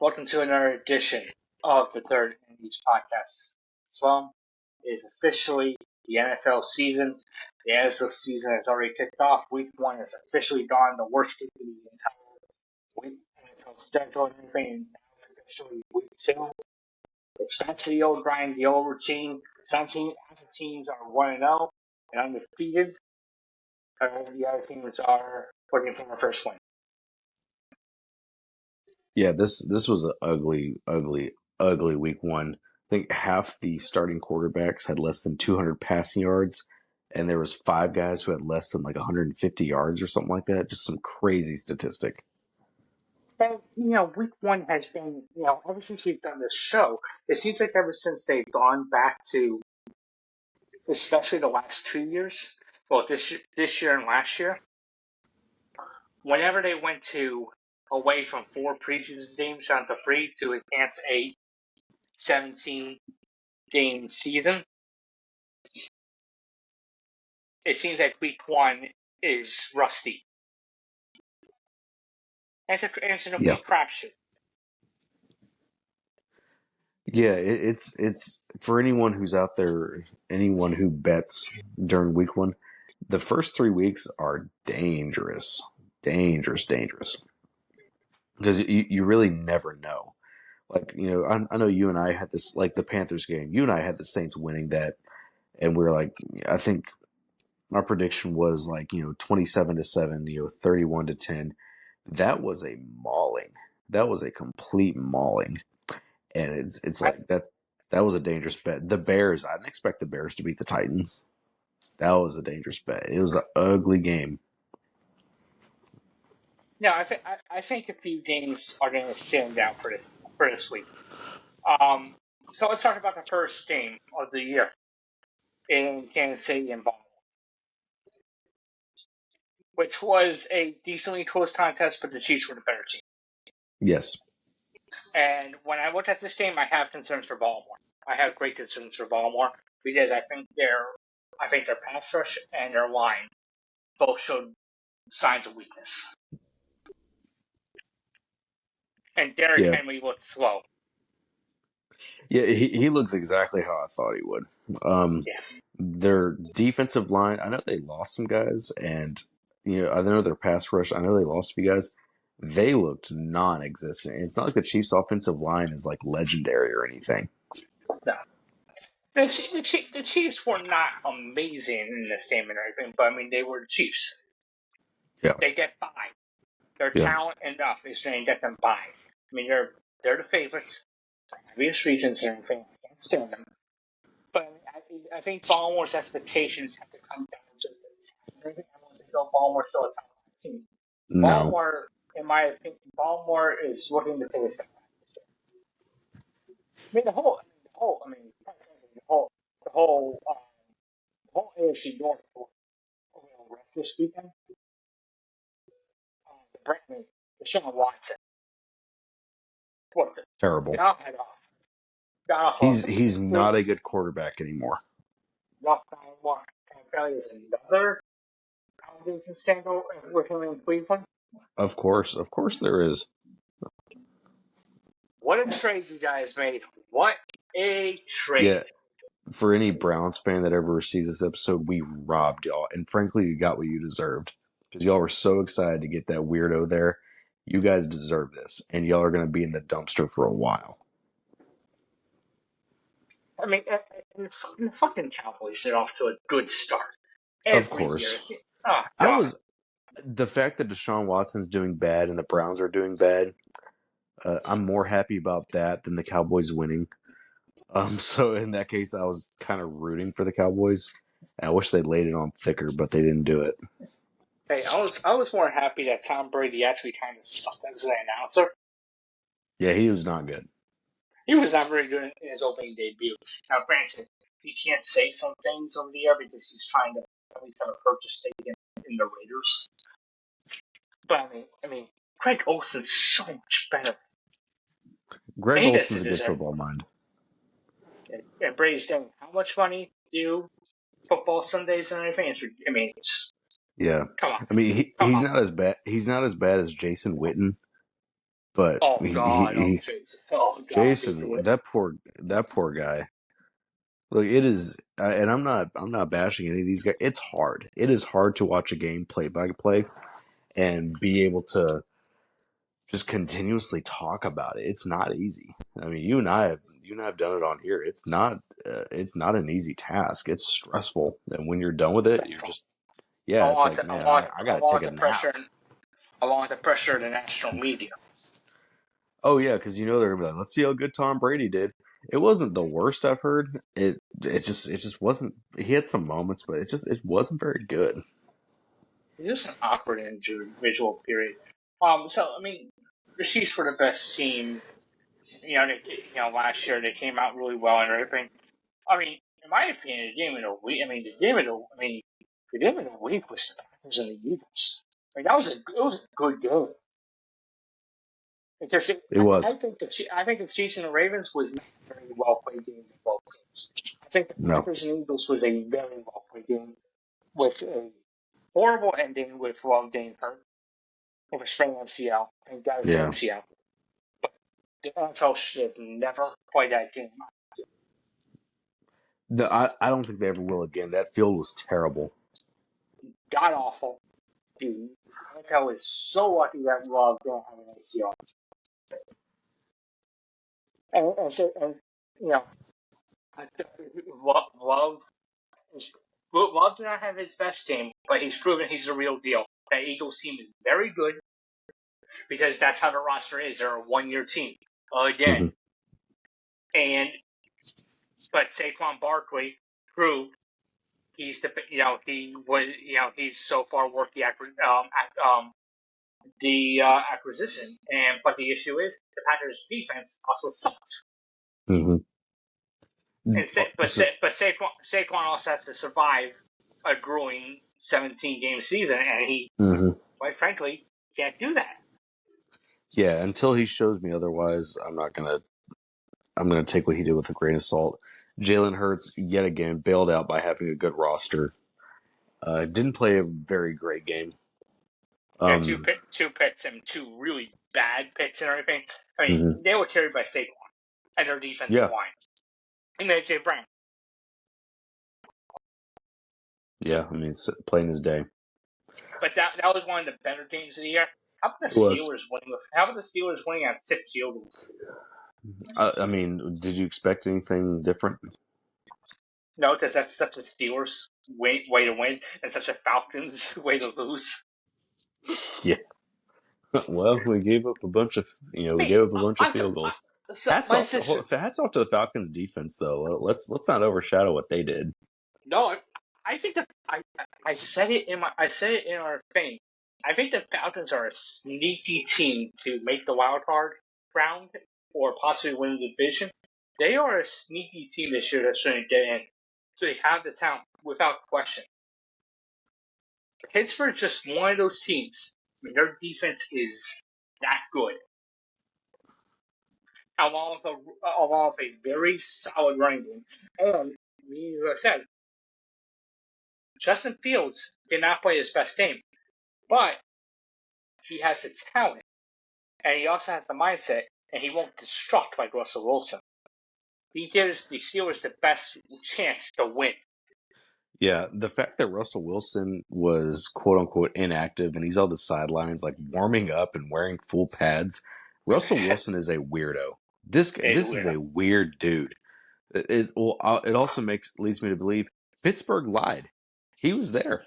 Welcome to another edition of the Third and Each podcast. Well, it is officially the NFL season. The NFL season has already kicked off. Week 1 is officially gone. The worst week of the entire week. NFL schedule and everything. And now it's officially week 2. It's back to the old grind, the old routine. Half the teams are 1-0 and undefeated. However, the other teams are looking for their first win. Yeah, this was an ugly week 1. I think half the starting quarterbacks had less than 200 passing yards, and there was 5 guys who had less than like 150 yards or something like that. Just some crazy statistic. And, week 1 has been, ever since we've done this show, it seems like ever since they've gone back to, especially the last 2 years, well, this year and last year, whenever they went away from 4 preseason games down to 3 to enhance a 17-game season, it seems like week 1 is rusty. And it's a complete crapshoot. Yeah, it's for anyone who's out there, anyone who bets during week 1, the first 3 weeks are dangerous. Because you really never know. Like, I know you and I had this, like the Panthers game, you and I had the Saints winning that, and we were like, I think our prediction was like, 27-7, 31-10. That was a mauling. That was a complete mauling. And it's like that was a dangerous bet. The Bears, I didn't expect the Bears to beat the Titans. That was a dangerous bet. It was an ugly game. No, I think a few games are going to stand out for this week. So let's talk about the first game of the year in Kansas City and Baltimore, which was a decently close contest, but the Chiefs were the better team. Yes. And when I look at this game, I have concerns for Baltimore. I have great concerns for Baltimore because I think their pass rush and their line both showed signs of weakness. And Derrick Henry looked slow. Yeah, he looks exactly how I thought he would. Their defensive line, I know they lost some guys, and I know their pass rush, I know they lost a few guys. They looked non-existent. It's not like the Chiefs' offensive line is like legendary or anything. No. The Chiefs were not amazing in this game and everything, but I mean they were the Chiefs. Yeah. They get by. Their talent enough is going to get them by. I mean they're the favorites for obvious reasons and everything. I can't stand them. But I think Baltimore's expectations have to come down just a tad. Everyone's like, oh, Baltimore's still a top team. No. Baltimore, in my opinion, Baltimore is looking to take a step back. I mean, the whole AFC North rest this weekend. Deshaun Watson. Terrible. Got off. He's not a good quarterback anymore. Kelly is another allegation scandal with him in Cleveland. Of course there is. What a trade you guys made. What a trade. Yeah. For any Browns fan that ever sees this episode, we robbed y'all. And frankly, you got what you deserved. Because y'all were so excited to get that weirdo there. You guys deserve this. And y'all are going to be in the dumpster for a while. I mean, and the fucking Cowboys get off to a good start. Of course. That was the fact that Deshaun Watson's doing bad and the Browns are doing bad. I'm more happy about that than the Cowboys winning. So in that case, I was kind of rooting for the Cowboys. I wish they laid it on thicker, but they didn't do it. Hey, I was more happy that Tom Brady actually kind of sucked as an announcer. Yeah, he was not good. He was not very good in his opening debut. Now, granted, he can't say some things over the air because he's trying to at least have a purchase stake in the Raiders. But I mean, Greg Olson's so much better. Greg Olson's a good football mind. And Brady's getting how much money do football Sundays and everything? Yeah. Come on. I mean, he's not as bad. He's not as bad as Jason Witten. But Oh God, oh Jason, oh God, Jason. Jason, that poor guy. Look, it is, and I'm not bashing any of these guys. It's hard. It is hard to watch a game play by play and be able to just continuously talk about it. It's not easy. I mean, you and I have done it on here. It's not an easy task. It's stressful, and when you're done with it, you're just I yeah. It's want like to, I man, want, I I got to take want a the nap. pressure. I want the pressure of the national media. Oh yeah, because they're gonna be like, let's see how good Tom Brady did. It wasn't the worst I've heard. It just wasn't. He had some moments, but it wasn't very good. It's just an awkward individual period. So I mean, the Chiefs were the best team. Last year they came out really well and everything. I mean, in my opinion, the game of the week. The game of the week was the Packers and the Eagles. I mean, it was a good game. Because It I was think the Chiefs and the Ravens was not a very well played game by both teams. I think the no, Packers and Eagles was a very well played game with a horrible ending with Love getting hurt with a sprained MCL. Thank God it's an yeah, MCL. But the NFL should have never played that game. no. I don't think they ever will again. That field was terrible. God awful. The NFL is so lucky that Love don't have an ACL. And you know, Love Love did not have his best game, but he's proven he's the real deal. That Eagles team is very good because that's how the roster is. They're a 1 year team again. Hmm. And but Saquon Barkley proved he's so far worth the acquisition. But the issue is the Packers defense also sucks. Hmm. And So, Saquon also has to survive a grueling 17-game season, and he, hmm. quite frankly, can't do that. Yeah, until he shows me otherwise, I'm gonna take what he did with a grain of salt. Jalen Hurts yet again bailed out by having a good roster. Didn't play a very great game. Yeah, two Um, two picks and two really bad picks and everything. I mean, hmm. they were carried by Saquon and their defensive Yeah, line and AJ Brown. yeah. I mean, it's plain as day. But that was one of the better games of the year. It was. How about the Steelers winning on 6 field goals? I mean, did you expect anything different? No, because that's such a Steelers way to win and such a Falcons way to lose. Yeah. Well, we I gave up a mean, bunch of field goals. so my sister. Hats off to the Falcons defense though. Let's not overshadow what they did. No, I think that I said it in our thing. I think the Falcons are a sneaky team to make the wild card round or possibly win the division. They are a sneaky team this year that's going to get in. So they have the talent without question. Pittsburgh's just one of those teams. I mean, their defense is that good, along with a very solid running game. And like I said, Justin Fields did not play his best game, but he has the talent, and he also has the mindset, and he won't destruct like Russell Wilson. He gives the Steelers the best chance to win. Yeah, the fact that Russell Wilson was quote unquote inactive and he's on the sidelines like warming up and wearing full pads. Russell Wilson is a weirdo. Is This is weird. a weird dude. It also leads me to believe Pittsburgh lied. He was there.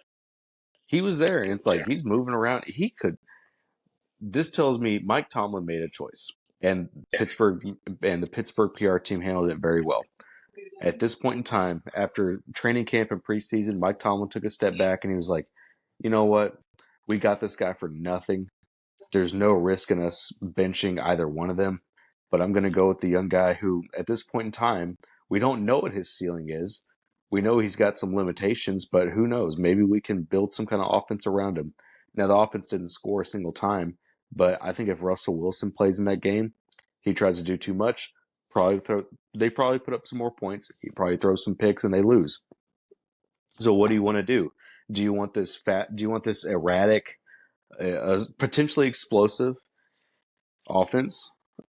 He was there, and it's like Yeah. he's moving around. He could. This tells me Mike Tomlin made a choice, and Yeah. the Pittsburgh PR team handled it very well. At this point in time, after training camp and preseason, Mike Tomlin took a step back and he was like, "You know what? We got this guy for nothing. There's no risk in us benching either one of them, but I'm going to go with the young guy who, at this point in time, we don't know what his ceiling is. We know he's got some limitations, but who knows? Maybe we can build some kind of offense around him." Now, the offense didn't score a single time, but I think if Russell Wilson plays in that game, he tries to do too much. They probably put up some more points. He probably throws some picks and they lose. So, what do you want to do? Do you want this erratic, potentially explosive offense?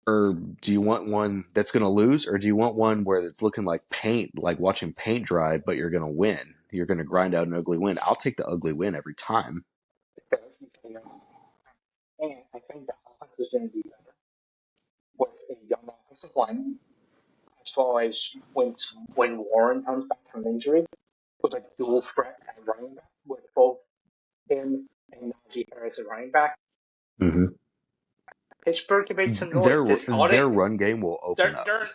Or do you want one that's going to lose? Or do you want one where it's looking like paint, like watching paint dry, but you're going to win? You're going to grind out an ugly win. I'll take the ugly win every time. And I think the offense is going to be better with a young offensive line, as well as when Warren comes back from injury, with a dual threat at running back, with both him and Najee Harris at running back. Mm-hmm. Pittsburgh can make some noise Their because all their run game will open up. they're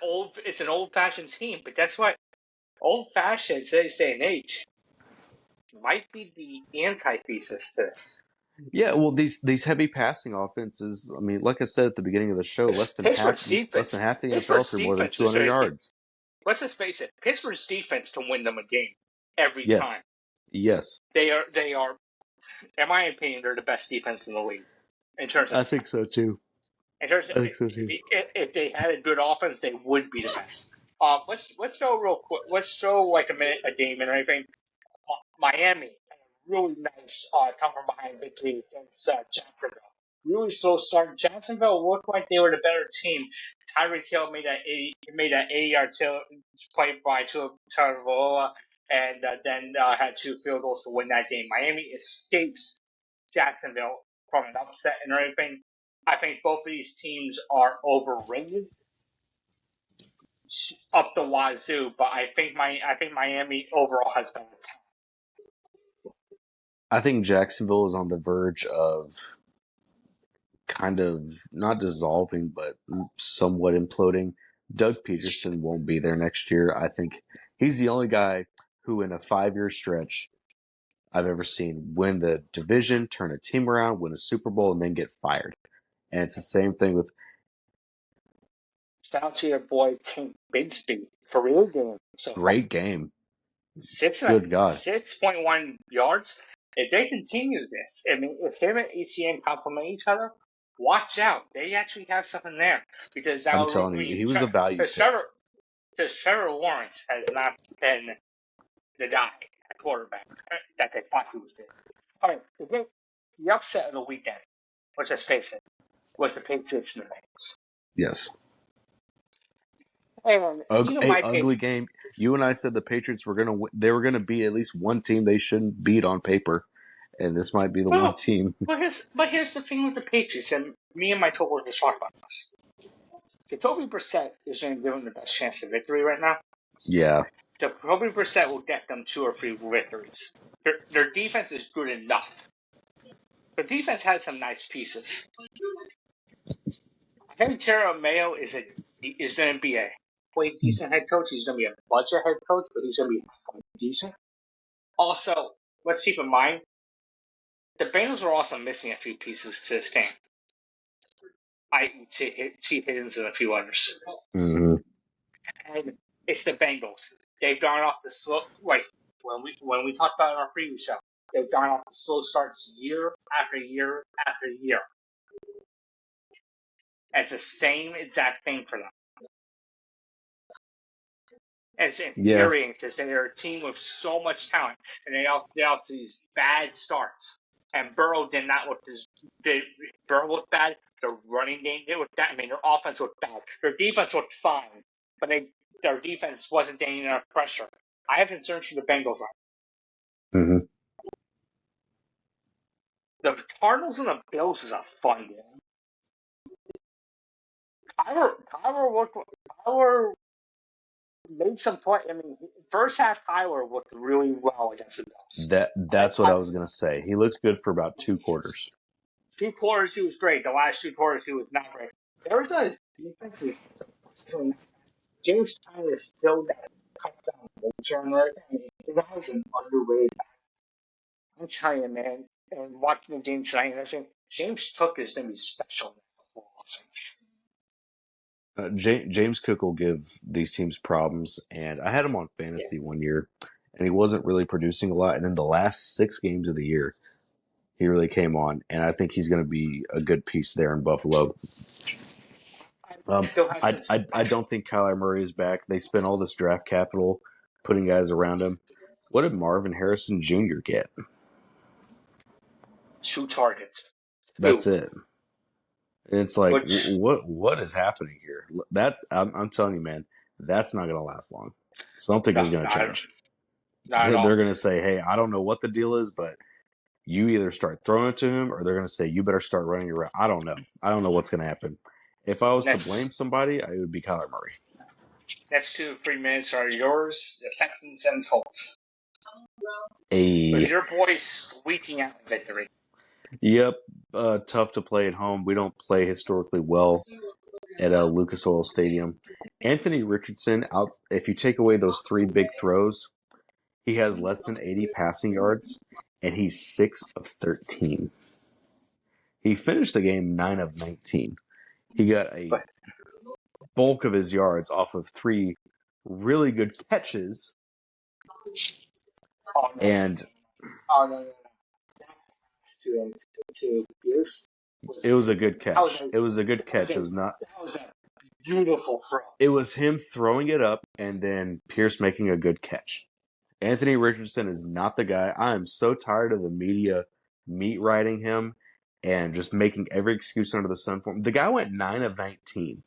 it's an old fashioned team, but guess what? Old fashioned today's day and age might be the antithesis to this. Yeah, well, these heavy passing offenses. I mean, like I said at the beginning of the show, Pittsburgh's less than defense, half the NFL Pittsburgh's threw more than defense is 200 going to be. yards. Let's just face it. Pittsburgh's defense can win them a game every Yes, time. yes, They are. In my opinion, they're the best defense in the league in terms of. I think so too. In terms of, I think so too. if they had a good offense, they would be the best. Let's go real quick. Let's throw like a game and everything. Miami had a really nice come from behind victory against Jacksonville. Really slow start. Jacksonville looked like they were the better team. Tyreek Hill made that 80-yard play by Tagovailoa, and then had 2 field goals to win that game. Miami escapes Jacksonville from an upset and everything. I think both of these teams are overrated up the wazoo, but I think Miami overall has better talent. I think Jacksonville is on the verge of kind of not dissolving, but somewhat imploding. Doug Peterson won't be there next year. I think he's the only guy who, in a 5-year stretch, I've ever seen win the division, turn a team around, win a Super Bowl, and then get fired. And it's the same thing with Shout out to your boy Tank Bigsby for real game. So great game. six Good God. 6.1 yards. If they continue this, I mean, if him and ECN complement each other, watch out. They actually have something there because I'm now telling you, he was a value pick. Trevor Lawrence has not been the guy at quarterback that they thought he was there. All right, the upset of the weekend, let's just face it, was the Patriots and the Bengals. Yes. And ugly game. You and I said the Patriots were they were gonna be at least one team they shouldn't beat on paper, and this might be the one team. But here's the thing with the Patriots, and me and my coworkers talk about this. Jacoby Brissett is going to give them the best chance of victory right now. Yeah. Jacoby Brissett will get them 2 or 3 victories. Their defense is good enough. Their defense has some nice pieces. I think Terra Mayo is going to be a quite decent head coach. He's going to be a budget head coach, but he's going to be decent. Also, let's keep in mind, the Bengals are also missing a few pieces to this game. T. Higgins and a few others. Mm-hmm. And it's the Bengals. They've gone off the slow. Like when we talked about it on our previous show, they've gone off the slow starts year after year after year. And it's the same exact thing for them. And it's infuriating because they're a team with so much talent, and they also these bad starts. And Burrow did not look Burrow looked bad. Their running game did look bad. I mean, their offense looked bad. Their defense looked fine, but their defense wasn't getting enough pressure. I have concerns for the Bengals line. Mm-hmm. The Cardinals and the Bills is a fun game. Kyler made some play. I mean, first half Kyler looked really well against the Bills. That's what I was gonna say. He looked good for about 2 quarters. 2 quarters he was great. The last 2 quarters he was not great. Arizona's defense is still James Conner is still that touchdown returner. I mean, the guy's an underrated. I'm telling you, man. And watching the game tonight, James Cook is going to be special in the offense. James Cook will give these teams problems, and I had him on fantasy one year, and he wasn't really producing a lot. And in the last 6 games of the year, he really came on, and I think he's going to be a good piece there in Buffalo. I don't think Kyler Murray is back. They spent all this draft capital putting guys around him. What did Marvin Harrison Jr. get? 2 targets. That's it. And it's like, which what is happening here? That I'm telling you, man, that's not going to last long. Something no, is going to not, change. not at They're all. going to say, hey, I don't know what the deal is, but you either start throwing it to him, or they're going to say you better start running around. I don't know. I don't know what's going to happen. If I was to blame Next, somebody, it would be Kyler Murray. next 2 to 3 minutes are yours. The Texans and Colts. With A your boys squeaking out a victory. Yep, tough to play at home. We don't play historically well at Lucas Oil Stadium. Anthony Richardson out. If you take away those three big throws, he has less than 80 passing yards, and he's 6 of 13. He finished the game 9 of 19. He got a But bulk of his yards off of three really good catches, oh no, and oh no, no, no. That pass to Pierce was it was a good that was catch. a It was a good that was catch. a It was not. that was a beautiful throw. It was him throwing it up and then Pierce making a good catch. Anthony Richardson is not the guy. I am so tired of the media meat riding him and just making every excuse under the sun for him. The guy went 9 of 19.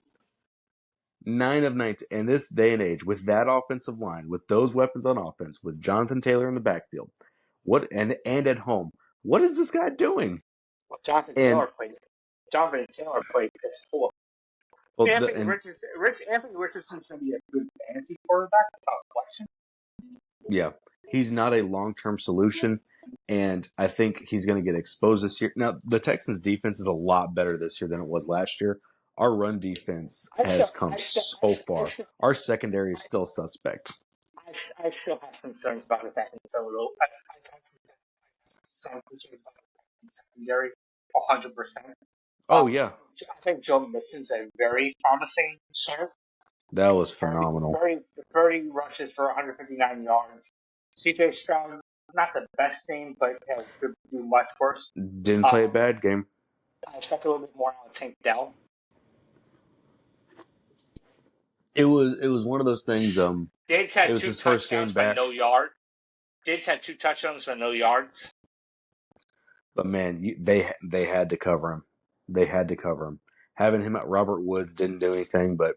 9 of 19. In this day and age, with that offensive line, with those weapons on offense, with Jonathan Taylor in the backfield, what and at home, what is this guy doing? Well, Jonathan And Taylor played. Jonathan Taylor played piss poor. well, Anthony Richardson's going to be a good fantasy quarterback without question. yeah, he's not a long-term solution, and I think he's going to get exposed this year. Now, the Texans' defense is a lot better this year than it was last year. Our run defense I has still, come I still, I so still, I far. still, Our secondary is still suspect. I still have concerns about his acting so low. I have some concerns about his secondary, 100%. Oh yeah, I think Joe Mixon's a very promising center. that was 30, phenomenal. 30, 30 rushes for 159 yards. CJ Stroud, not the best name, but could do much worse. Didn't play a bad game. I expect a little bit more out of Tank Dell. It was one of those things. Diggs It had was two his first game touchdowns, but back, no yards. Diggs had 2 touchdowns, but no yards. but man, they had to cover him. They had to cover him. Having him at Robert Woods didn't do anything, but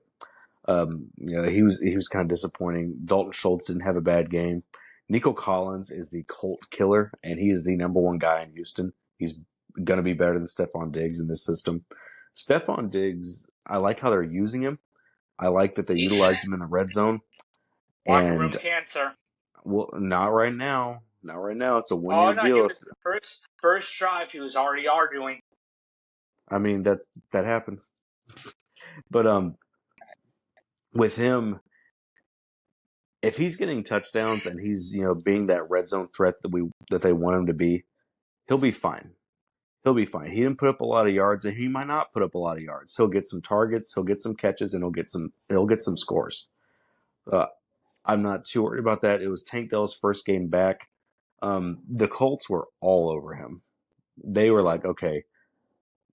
he was kind of disappointing. Dalton Schultz didn't have a bad game. Nico Collins is the Colt killer, and he is the number one guy in Houston. He's gonna be better than Stephon Diggs in this system. Stephon Diggs, I like how they're using him. I like that they utilize him in the red zone. Locker And room cancer. well, not right now. Not right now. It's a one Oh year no, he deal. was first drive. He was already arguing. I mean that happens. But with him, if he's getting touchdowns and he's being that red zone threat that they want him to be, he'll be fine. He'll be fine. He didn't put up a lot of yards, and he might not put up a lot of yards. He'll get some targets, he'll get some catches, and he'll get some scores. Uh, I'm not too worried about that. It was Tank Dell's first game back. The Colts were all over him. They were like, okay,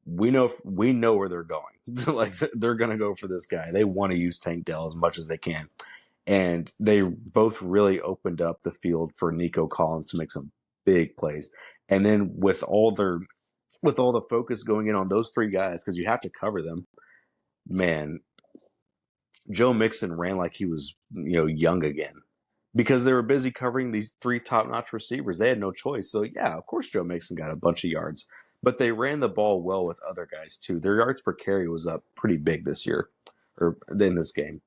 we know where they're going. Like they're gonna go for this guy. They want to use Tank Dell as much as they can, and they both really opened up the field for Nico Collins to make some big plays. And then with all the focus going in on those three guys, because you have to cover them, man, Joe Mixon ran like he was young again because they were busy covering these three top-notch receivers. They had no choice. So yeah, of course Joe Mixon got a bunch of yards, but they ran the ball well with other guys too. Their yards per carry was up pretty big this year, or in this game.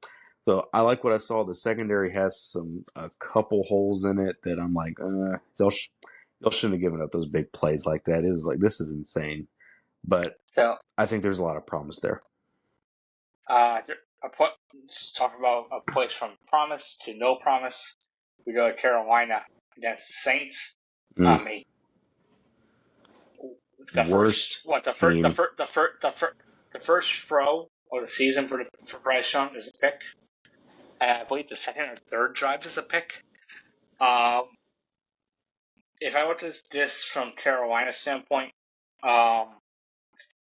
So I like what I saw. The secondary has a couple holes in it that I'm like, y'all shouldn't have given up those big plays like that. It was like, this is insane. But So, I think there's a lot of promise there. let's talk about a place from promise to no promise. We go to Carolina against the Saints. Mm. Worst team. The first throw of the season for Bryce Young is a pick. I believe the second or third drive is a pick. If I look at this from Carolina standpoint, I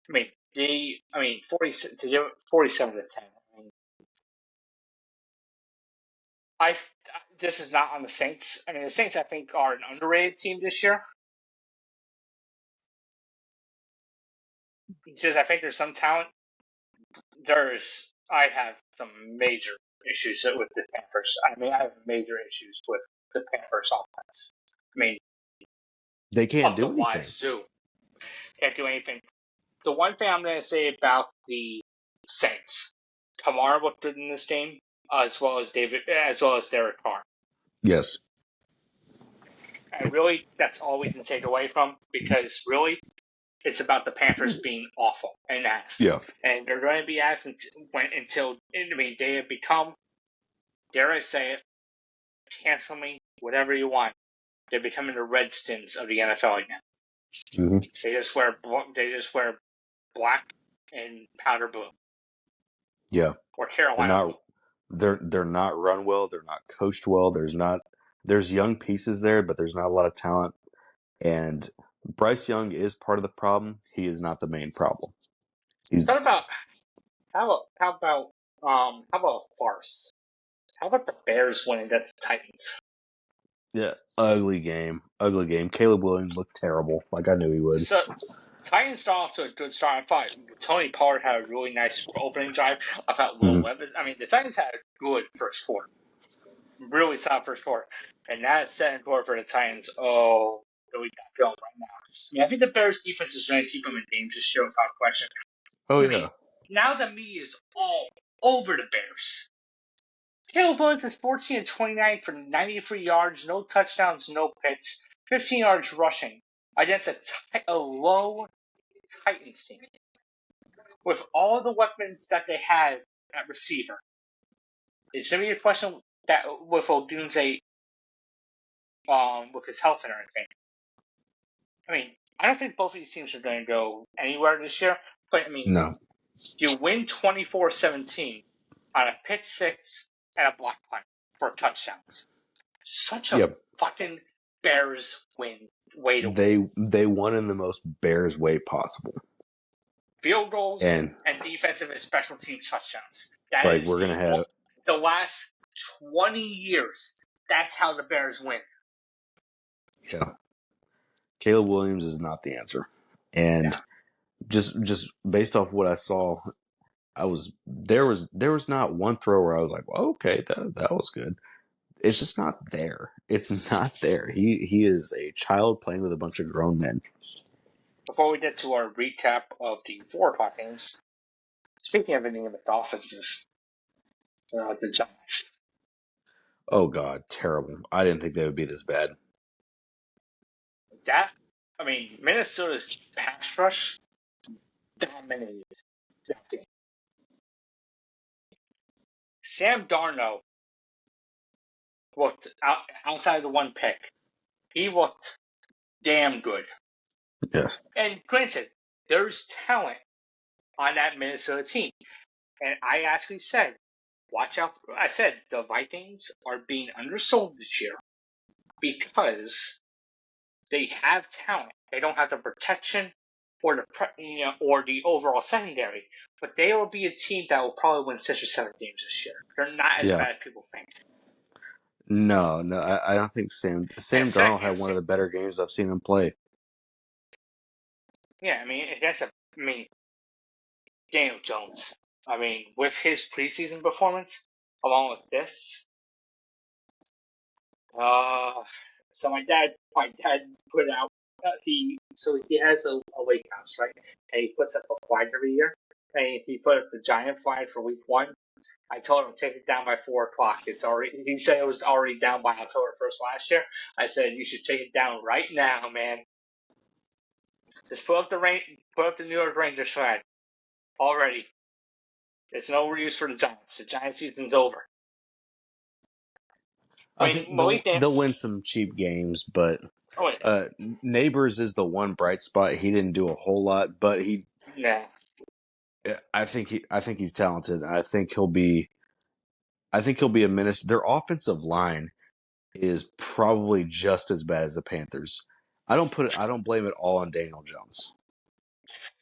mean 40 to give it 47-10. I this is not on the Saints. I mean, the Saints I think are an underrated team this year. Just I think there's some talent. I have some major issues with the Panthers. I mean, I have major issues with the Panthers offense. I mean, They can't up the do anything. wazoo. Can't do anything. The one thing I'm going to say about the Saints, Kamara looked good in this game, as well as Derek Carr. Yes. And really, that's all we can take away from, because really, it's about the Panthers being awful and ass. Yeah. And they're going to be ass until they have become, dare I say it, cancel me, whatever you want. They're becoming the Redskins of the NFL again. Mm-hmm. They just wear black and powder blue. Yeah. Or Carolina. They're not run well. They're not coached well. There's young pieces there, but there's not a lot of talent. And Bryce Young is part of the problem. He is not the main problem. How about a farce? How about the Bears winning against the Titans? Yeah, ugly game. Caleb Williams looked terrible, like I knew he would. So, Titans started off to a good start. I thought Tony Pollard had a really nice opening drive. I thought Will Levis. I mean, the Titans had a good first quarter, really solid first quarter, and that second quarter for the Titans. Oh, really not feeling right now. I mean, I think the Bears defense is going to keep them in games this year without question. Oh I mean, now the media is all over the Bears. Caleb Williams was 14 and 29 for 93 yards, no touchdowns, no picks, 15 yards rushing against a low Titans team. With all the weapons that they had at receiver, it's going to be a question that with Odunze, with his health and everything. I mean, I don't think both of these teams are going to go anywhere this year, but I mean, no. You win 24-17 on a pick six and a block punt for touchdowns. Such a fucking Bears way to win. They won in the most Bears way possible. Field goals and defensive and special teams touchdowns. That like is we're gonna have the last 20 years. That's how the Bears win. Yeah. Caleb Williams is not the answer. And just based off what I saw, there was not one throw where I was like, well, okay, that was good. It's just not there. It's not there. He is a child playing with a bunch of grown men. Before we get to our recap of the 4 o'clock games, speaking of any of the Dolphins, the Giants. Oh God, terrible! I didn't think they would be this bad. Minnesota's pass rush dominated that game. Sam Darnold looked outside of the one pick. He looked damn good. Yes. And granted, there's talent on that Minnesota team. And I actually said, watch out. I said the Vikings are being undersold this year because they have talent. They don't have the protection or the overall secondary, but they will be a team that will probably win 6 or 7 games this year. They're not as bad as people think. No, I don't think Sam Darnold had one of the better games I've seen him play. Yeah, Daniel Jones. With his preseason performance, along with this, so my dad put out he has a lake house, right? And he puts up a flag every year, and he put up the giant flag for week 1. I told him take it down by 4 o'clock. He said it was already down by October 1st last year. I said you should take it down right now, man. Just put up the New York Rangers flag already. There's no use for the Giants. The Giants season's over. I think they'll win some cheap games, but Neighbors is the one bright spot. He didn't do a whole lot, but I think he's talented. I think he'll be a menace. Their offensive line is probably just as bad as the Panthers. I don't blame it all on Daniel Jones.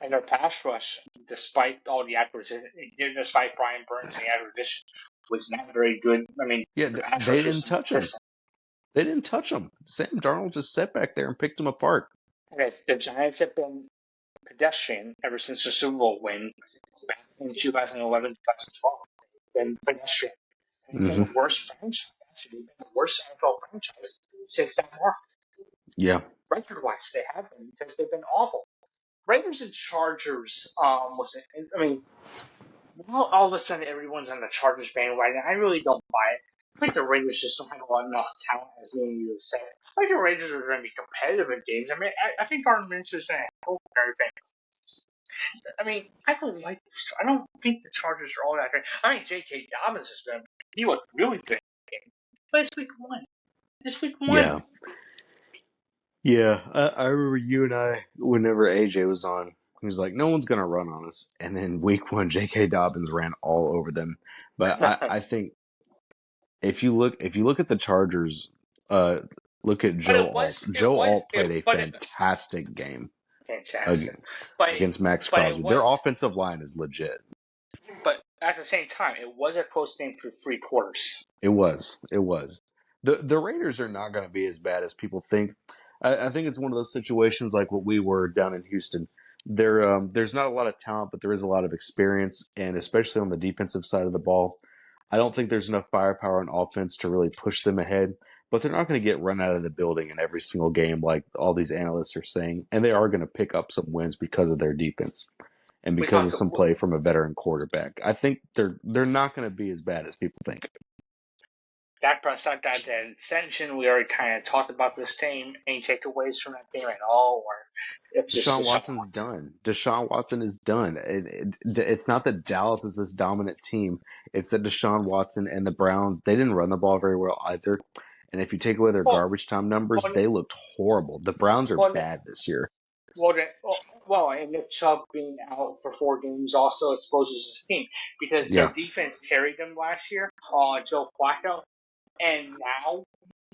And their pass rush, despite all the acquisition, despite Brian Burns and the acquisition, was not very good. They didn't touch him. They didn't touch him. Sam Darnold just sat back there and picked him apart. Okay, the Giants have been pedestrian ever since the Super Bowl win back in 2011, 2012. They've been pedestrian. And they've been the worst franchise, actually. They've been the worst NFL franchise since that mark. Yeah. Record-wise, they have been because they've been awful. Raiders and Chargers now all of a sudden everyone's on the Chargers bandwagon. I really don't buy it. I think the Raiders just don't have enough talent, as me and you have said. I think the Raiders are going to be competitive in games. I mean, I think Gardner Minshew's going to help everything. I mean, I don't think the Chargers are all that great. I mean, J.K. Dobbins is going to he looked really good in the game. But it's week one. It's week one. Yeah. Yeah. I remember you and I, whenever AJ was on, he was like, no one's going to run on us. And then week one, J.K. Dobbins ran all over them. But I think if you look at the Chargers, look at But Joe Alt. Joe Alt played a fantastic game fantastic. But against Max but it Crosby. Their was offensive line is legit. but at the same time, it was a close game for 3 quarters. It was. It was. The Raiders are not going to be as bad as people think. I think it's one of those situations like what we were down in Houston. There's not a lot of talent, but there is a lot of experience, and especially on the defensive side of the ball, I don't think there's enough firepower on offense to really push them ahead. But they're not going to get run out of the building in every single game like all these analysts are saying, and they are going to pick up some wins because of their defense and because of some play from a veteran quarterback. I think they're not going to be as bad as people think. Dak Prescott got that extension. We already kind of talked about this game. Any takeaways from that game at all? Or it's just Deshaun Watson's done. Deshaun Watson is done. It's not that Dallas is this dominant team. It's that Deshaun Watson and the Browns, they didn't run the ball very well either. And if you take away their garbage time numbers, they looked horrible. The Browns are bad this year. And Nick Chubb being out for 4 games also exposes his team because their defense carried them last year. Joe Flacco. And now,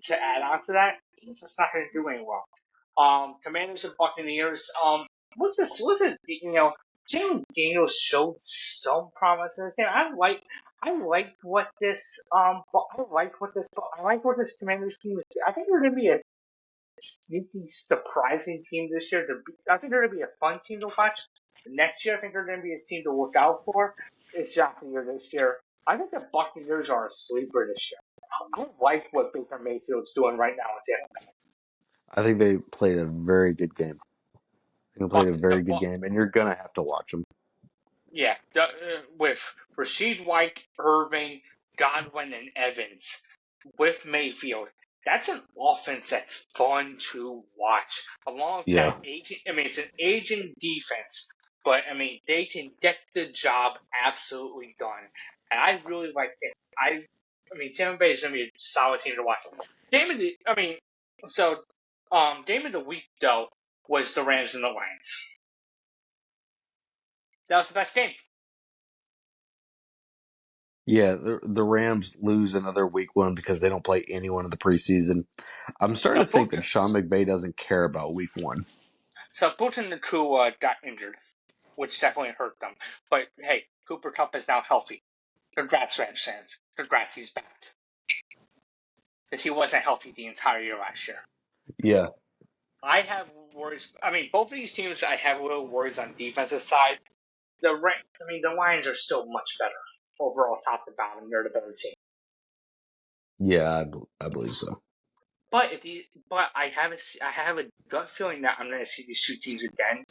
to add on to that, it's just not going to do any well. Commanders and Buccaneers. Was it? Jalen Daniels showed some promise in this game. I like what this Commanders team is. I think they're going to be a sneaky, surprising team this year. I think they're going to be a fun team to watch. Next year, I think they're going to be a team to look out for. It's not the year this year. I think the Buccaneers are a sleeper this year. I like what Baker Mayfield's doing right now with Tampa Bay. I think they played a very good game. They played a very good game, and you're going to have to watch them. Yeah, with Rasheed White, Irving, Godwin, and Evans, with Mayfield, that's an offense that's fun to watch. Along with that aging, it's an aging defense, but they can get the job absolutely done. And I really like it. Tampa Bay is going to be a solid team to watch. Game of the week though was the Rams and the Lions. That was the best game. Yeah, the Rams lose another week one because they don't play anyone in the preseason. I'm starting to think that Sean McVay doesn't care about week one. So Putin and Kua got injured, which definitely hurt them. But hey, Cooper Kupp is now healthy. Congrats, Rams fans. Congrats, he's back. Because he wasn't healthy the entire year last year. Yeah. I have worries. Both of these teams, I have little worries on defensive side. The Lions are still much better overall, top to bottom. They're the better team. Yeah, I believe so. But I have a gut feeling that I'm going to see these two teams again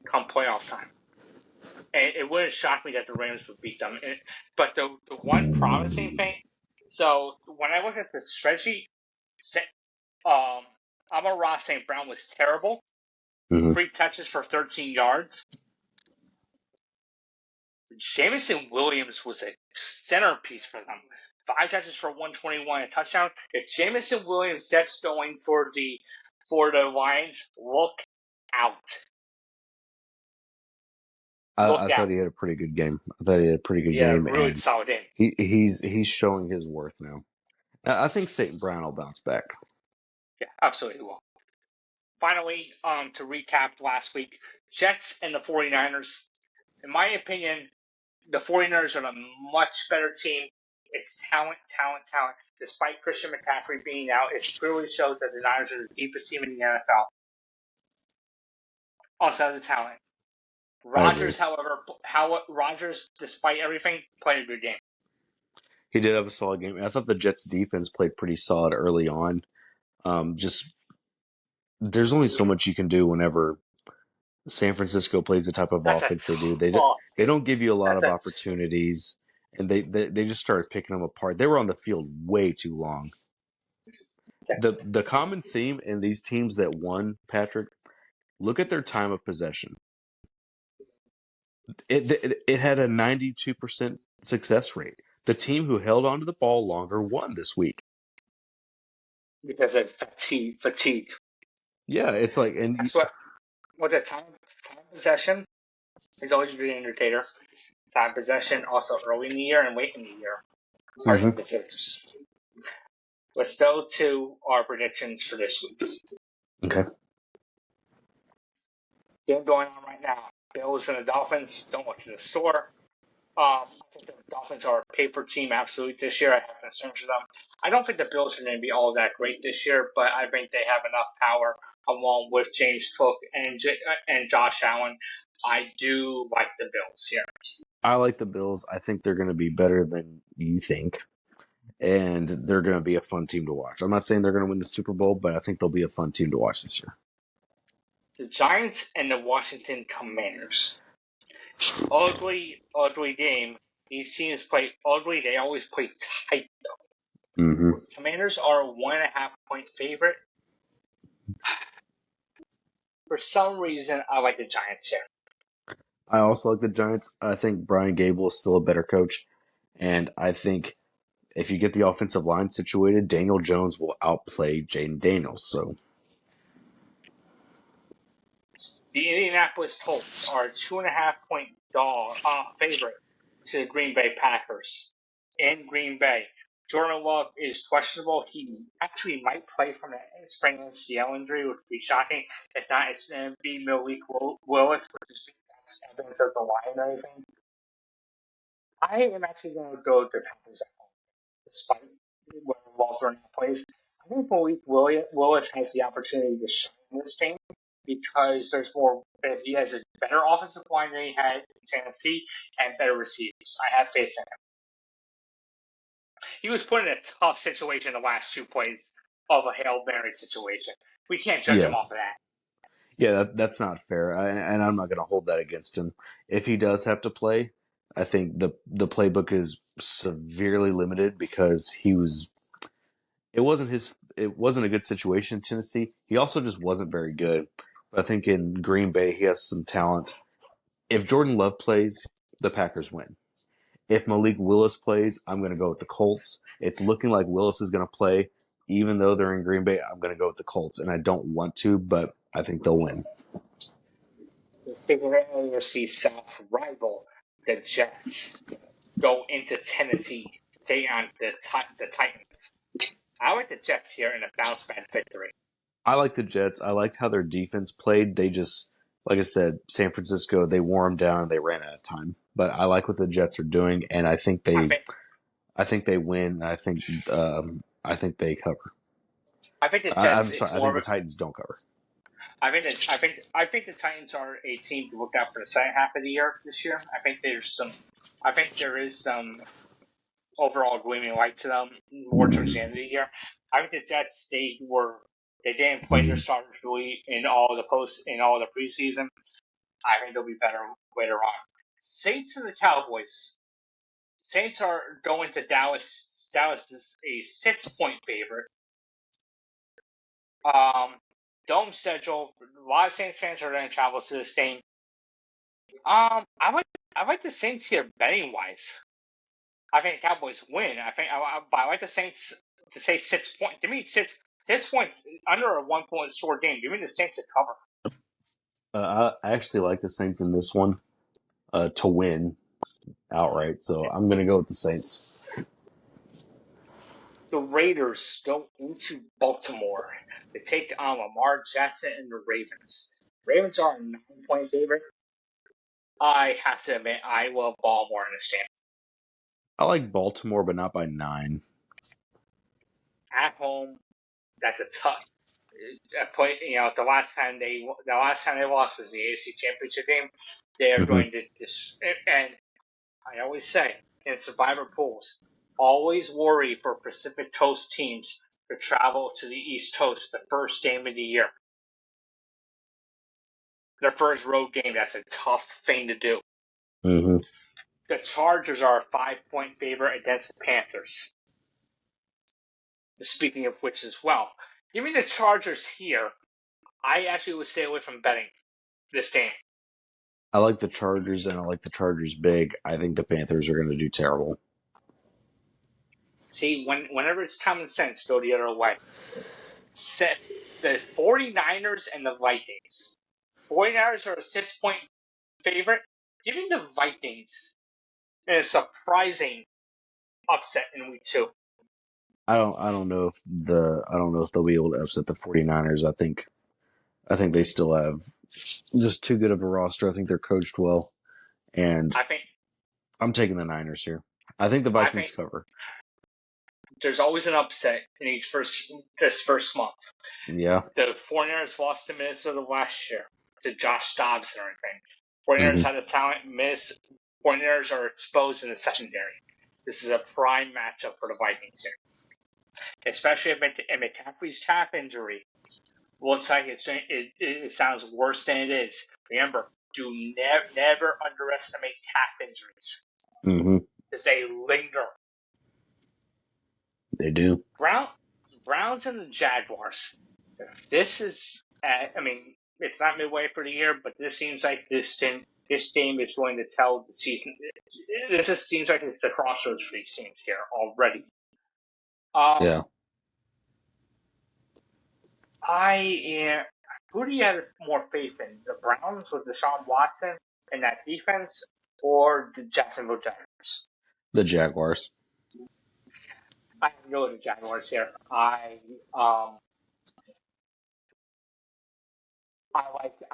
come playoff time. And it wouldn't shock me that the Rams would beat them. But the one promising thing, so when I look at the spreadsheet, Amon-Ra St. Brown was terrible. 3 catches for 13 yards. Jameson Williams was a centerpiece for them. 5 catches for 121, a touchdown. If Jameson Williams gets going for the Lions, look out. I thought he had a pretty good game. Game. Yeah, really solid game. He's showing his worth now. I think St. Brown will bounce back. Yeah, absolutely will. Finally, to recap last week, Jets and the 49ers. In my opinion, the 49ers are a much better team. It's talent. Despite Christian McCaffrey being out, it clearly shows that the Niners are the deepest team in the NFL. Also has the talent. I agree. Rodgers, however, Rodgers, despite everything, played a good game. He did have a solid game. I thought the Jets defense played pretty solid early on. Just there's only so much you can do whenever San Francisco plays the type of That's a offense they do. They tough. they don't give you a lot That's of a opportunities, and they just started picking them apart. They were on the field way too long. The common theme in these teams that won, Patrick, look at their time of possession. It had a 92% success rate. The team who held onto the ball longer won this week. because of fatigue. Yeah, it's like, and That's what the time possession is always the indicator. Time possession, also early in the year and late in the year, are Mhm. indicators. Let's go to our predictions for this week. Okay. Game going on right now. Bills and the Dolphins. Don't look to the store. I think the Dolphins are a paper team absolutely this year. I have concerns for them. I don't think the Bills are going to be all that great this year, but I think they have enough power along with James Cook and Josh Allen. I do like the Bills here. I like the Bills. I think they're going to be better than you think, and they're going to be a fun team to watch. I'm not saying they're going to win the Super Bowl, but I think they'll be a fun team to watch this year. The Giants and the Washington Commanders. Ugly, ugly game. These teams play ugly. They always play tight. Mm-hmm. Commanders are a 1.5 point favorite. For some reason, I like the Giants here. I also like the Giants. I think Brian Gable is still a better coach, and I think if you get the offensive line situated, Daniel Jones will outplay Jaden Daniels. So The Indianapolis Colts are a 2.5 point favorite to the Green Bay Packers in Green Bay. Jordan Love is questionable. He actually might play from a sprained MCL injury, which would be shocking. If not, it's going to be Malik Willis, which is that's evidence of the line and everything. I am actually going to go to the Packers at home, despite where Walter now plays. I think Malik Willis has the opportunity to shine in this game because there's more. He has a better offensive line than he had in Tennessee and better receivers. I have faith in him. He was put in a tough situation the last two plays of a Hail Mary situation. We can't judge yeah, him off of that. yeah, that's not fair, and I'm not going to hold that against him. If he does have to play, I think the playbook is severely limited because he was. It wasn't his. It wasn't a good situation in Tennessee. He also just wasn't very good. But I think in Green Bay he has some talent. If Jordan Love plays, the Packers win. If Malik Willis plays, I'm going to go with the Colts. It's looking like Willis is going to play, even though they're in Green Bay. I'm going to go with the Colts, and I don't want to, but I think they'll win. The favorite AFC South rival, the Jets, go into Tennessee to take on the Titans. I like the Jets here in a bounce back victory. I like the Jets. I liked how their defense played. They just, like I said, San Francisco, they wore them down and they ran out of time. But I like what the Jets are doing, and I think I think they win. I think they cover. I think the Jets. I'm It's sorry. I think more. the Titans don't cover. I think the Titans are a team to look out for the second half of the year this year. I think there is some overall gleaming light to them more towards the end of the year. I think the Jets they didn't play their starters really in all the preseason. I think they'll be better later on. Saints and the Cowboys. Saints are going to Dallas. Dallas is a 6 point favorite. Um, Dome schedule. A lot of Saints fans are going to travel to this game. I like the Saints here betting wise. I think the Cowboys win. But I like the Saints to take 6 points. Give me 6 points under a 1 point score game. Give me the Saints to cover. I actually like the Saints in this one to win outright, so I'm going to go with the Saints. The Raiders go into Baltimore to take on Lamar Jackson and the Ravens. Ravens are a 9 point favorite. I have to admit, I love Baltimore in this game. I like Baltimore, but not by 9. At home, that's a tough. The last time they lost was the AFC Championship game. They are Mhm. going to and I always say in survivor pools, always worry for Pacific Coast teams to travel to the East Coast the first game of the year. Their first road game, that's a tough thing to do. Mhm. The Chargers are a 5-point favorite against the Panthers. Speaking of which as well, give me the Chargers here. I actually would stay away from betting this game. I like the Chargers, and I like the Chargers big. I think the Panthers are going to do terrible. See, whenever it's common sense, go the other way. Set the 49ers and the Vikings. 49ers are a 6-point favorite. Give me the Vikings in a surprising upset in week 2. I don't know if they'll be able to upset the 49ers. I think they still have just too good of a roster. I think they're coached well, and I think I'm taking the Niners here. I think the I Vikings think cover. there's always an upset in this first month. Yeah. The 49ers lost to Minnesota last year to Josh Dobbs and everything. 49ers Mm-hmm. had the talent. 49ers are exposed in the secondary. This is a prime matchup for the Vikings here, especially if McCaffrey's calf injury looks like it sounds worse than it is. Remember, do never underestimate calf injuries Mm-hmm. because they linger. They do. Browns and the Jaguars. This is, it's not midway for the year, but this seems like this game is going to tell the season. Seems like it's the crossroads for these teams here already. Yeah. Who do you have more faith in? The Browns with Deshaun Watson and that defense, or the Jacksonville Jaguars? The Jaguars. I have to go with the Jaguars here. I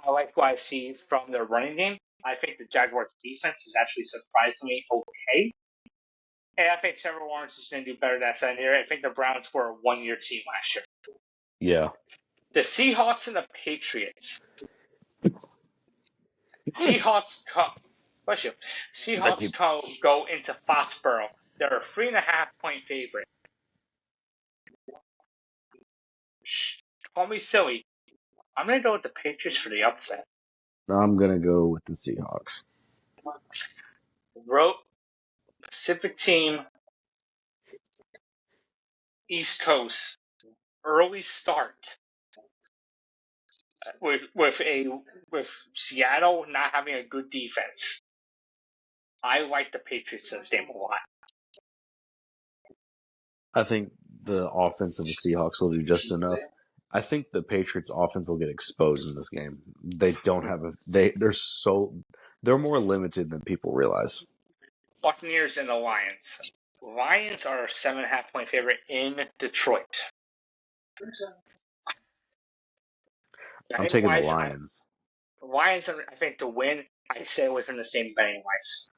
like what I see from their running game. I think the Jaguars defense is actually surprisingly okay. And I think Trevor Lawrence is going to do better that side here. I think the Browns were a one-year team last year. Yeah. The Seahawks and the Patriots. Seahawks come. Bless you. That people. Go into Foxborough. They're a 3.5-point favorite. Call me silly. I'm going to go with the Patriots for the upset. I'm gonna go with the Seahawks. Road Pacific team, East Coast, early start with Seattle not having a good defense. I like the Patriots in this game a lot. I think the offense of the Seahawks will do just enough. I think the Patriots offense will get exposed in this game. They don't have they're more limited than people realize. Buccaneers and the Lions. Lions are a 7.5-point favorite in Detroit. I'm Betting taking the wise, Lions. Lions, I think, to win, I stay away from this game betting wise.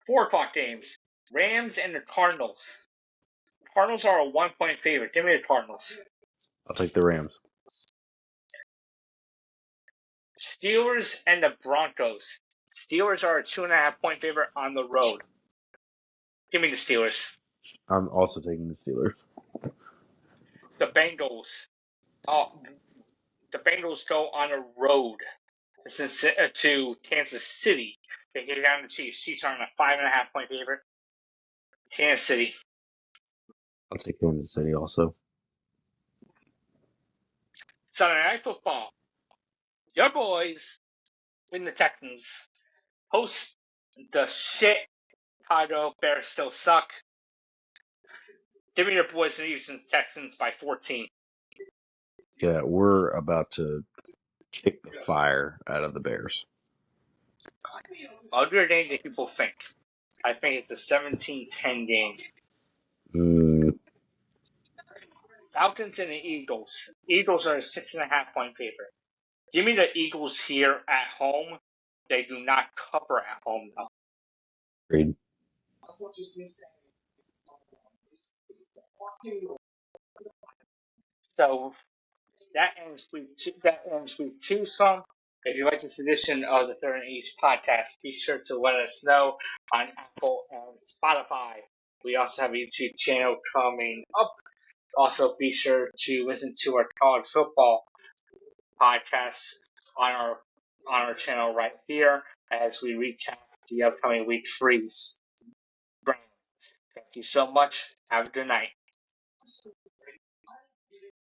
4 o'clock games. Rams and the Cardinals. Cardinals are a 1-point favorite. Give me the Cardinals. I'll take the Rams. Steelers and the Broncos. Steelers are a 2.5-point favorite on the road. Give me the Steelers. I'm also taking the Steelers. The Bengals. The Bengals go on a road to Kansas City. They get down to Chiefs. Chiefs are on a 5.5-point favorite. Kansas City. I'll take Kansas City also. Sunday Night Football. Your boys in the Texans host the shit Chicago Bears still suck. Give me your boys in the Houston Texans by 14. Yeah, we're about to kick the fire out of the Bears. Other game that people think. I think it's a 17-10 game. Falcons and the Eagles. Eagles are a 6.5-point favorite. Give me the Eagles here at home. They do not cover at home, though. Agreed. So that ends week 2. Some. If you like this edition of the Third and East podcast, be sure to let us know on Apple and Spotify. We also have a YouTube channel coming up. Also, be sure to listen to our college football podcasts on our channel right here as we recap the upcoming week 3's. Brian, thank you so much. Have a good night.